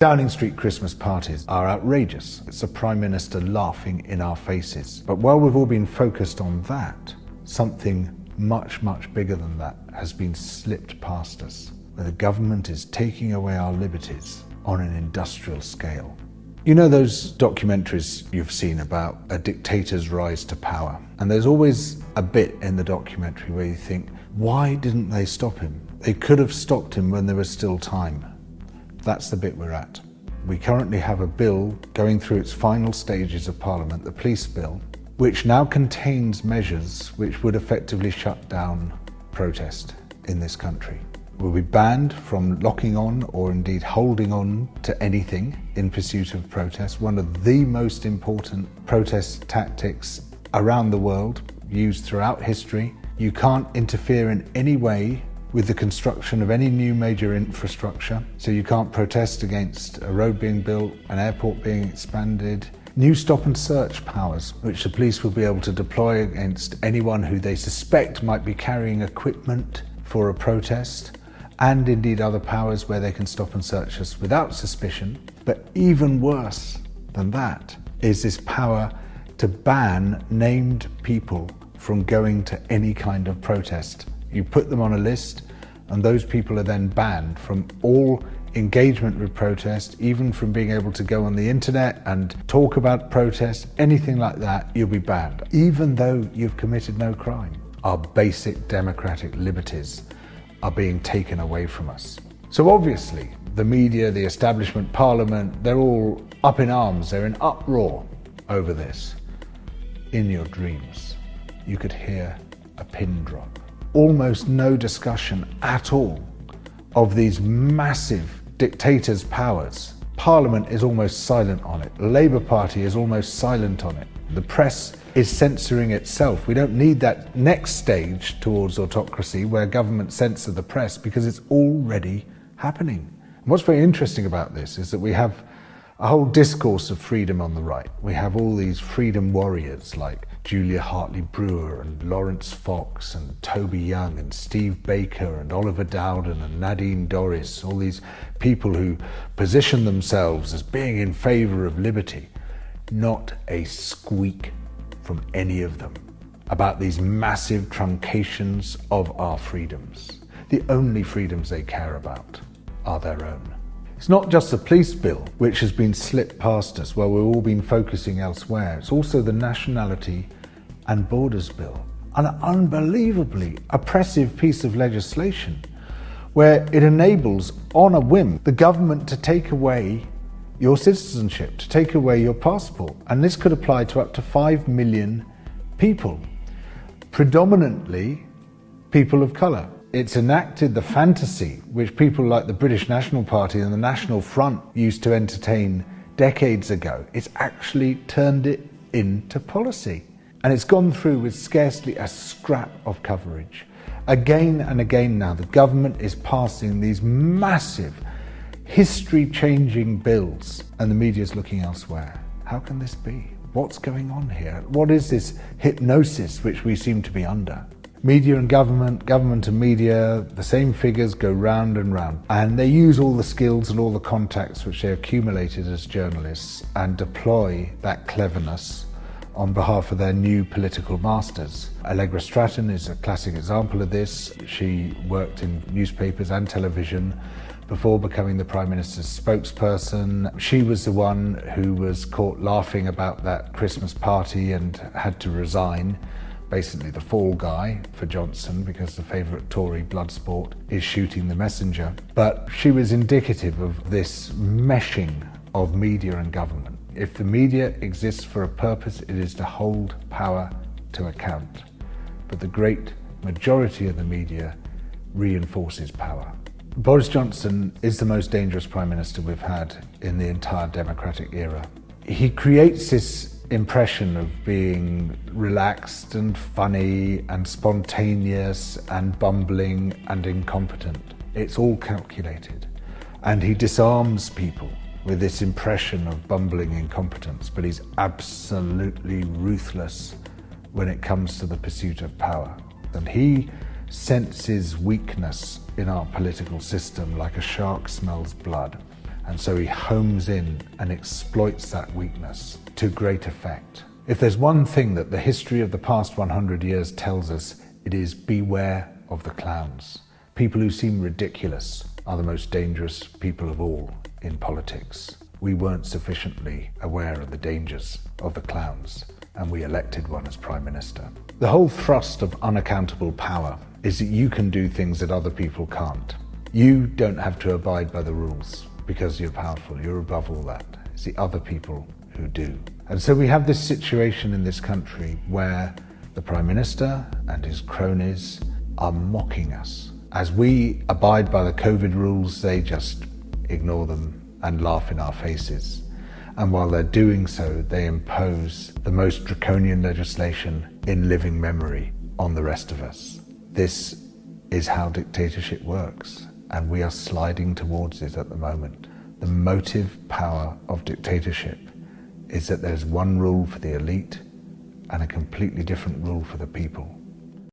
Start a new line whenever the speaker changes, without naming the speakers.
Downing Street Christmas parties are outrageous. It's the Prime Minister laughing in our faces. But while we've all been focused on that, something much, much bigger than that has been slipped past us, where the government is taking away our liberties on an industrial scale. You know those documentaries you've seen about a dictator's rise to power? And there's always a bit in the documentary where you think, why didn't they stop him? They could have stopped him when there was still time. That's the bit we're at. We currently have a bill going through its final stages of Parliament, the police bill, which now contains measures which would effectively shut down protest in this country. We'll be banned from locking on or indeed holding on to anything in pursuit of protest, one of the most important protest tactics around the world, used throughout history. You can't interfere in any way with the construction of any new major infrastructure. So you can't protest against a road being built, an airport being expanded. New stop and search powers, which the police will be able to deploy against anyone who they suspect might be carrying equipment for a protest, and indeed other powers where they can stop and search us without suspicion. But even worse than that is this power to ban named people from going to any kind of protest. You put them on a list, and those people are then banned from all engagement with protest, even from being able to go on the internet and talk about protest, anything like that, you'll be banned, even though you've committed no crime. Our basic democratic liberties are being taken away from us. So obviously, the media, the establishment, Parliament, they're all up in arms, they're in uproar over this. In your dreams, you could hear a pin drop. Almost no discussion at all of these massive dictators' powers. Parliament is almost silent on it. The Labour Party is almost silent on it. The press is censoring itself. We don't need that next stage towards autocracy where government censor the press, because it's already happening. And what's very interesting about this is that we have a whole discourse of freedom on the right. We have all these freedom warriors like Julia Hartley-Brewer and Lawrence Fox and Toby Young and Steve Baker and Oliver Dowden and Nadine Dorries, all these people who position themselves as being in favour of liberty. Not a squeak from any of them about these massive truncations of our freedoms. The only freedoms they care about are their own. It's not just the police bill which has been slipped past us while we've all been focusing elsewhere. It's also the Nationality and Borders Bill, an unbelievably oppressive piece of legislation where it enables, on a whim, the government to take away your citizenship, to take away your passport. And this could apply to up to 5 million people, predominantly people of colour. It's enacted the fantasy which people like the British National Party and the National Front used to entertain decades ago. It's actually turned it into policy. And it's gone through with scarcely a scrap of coverage. Again and again now, the government is passing these massive, history-changing bills, and the media's looking elsewhere. How can this be? What's going on here? What is this hypnosis which we seem to be under? Media and government, government and media, the same figures go round and round. And they use all the skills and all the contacts which they accumulated as journalists and deploy that cleverness on behalf of their new political masters. Allegra Stratton is a classic example of this. She worked in newspapers and television before becoming the Prime Minister's spokesperson. She was the one who was caught laughing about that Christmas party and had to resign. Basically the fall guy for Johnson, because the favourite Tory blood sport is shooting the messenger. But she was indicative of this meshing of media and government. If the media exists for a purpose, it is to hold power to account. But the great majority of the media reinforces power. Boris Johnson is the most dangerous Prime Minister we've had in the entire democratic era. He creates this impression of being relaxed and funny and spontaneous and bumbling and incompetent. It's all calculated. And he disarms people with this impression of bumbling incompetence, but he's absolutely ruthless when it comes to the pursuit of power. And he senses weakness in our political system like a shark smells blood. And so he homes in and exploits that weakness to great effect. If there's one thing that the history of the past 100 years tells us, it is beware of the clowns. People who seem ridiculous are the most dangerous people of all in politics. We weren't sufficiently aware of the dangers of the clowns, and we elected one as Prime Minister. The whole thrust of unaccountable power is that you can do things that other people can't. You don't have to abide by the rules because you're powerful. You're above all that. It's the other people who do. And so we have this situation in this country where the Prime Minister and his cronies are mocking us. As we abide by the COVID rules, they just ignore them and laugh in our faces. And while they're doing so, they impose the most draconian legislation in living memory on the rest of us. This is how dictatorship works, and we are sliding towards it at the moment. The motive power of dictatorship is that there's one rule for the elite and a completely different rule for the people.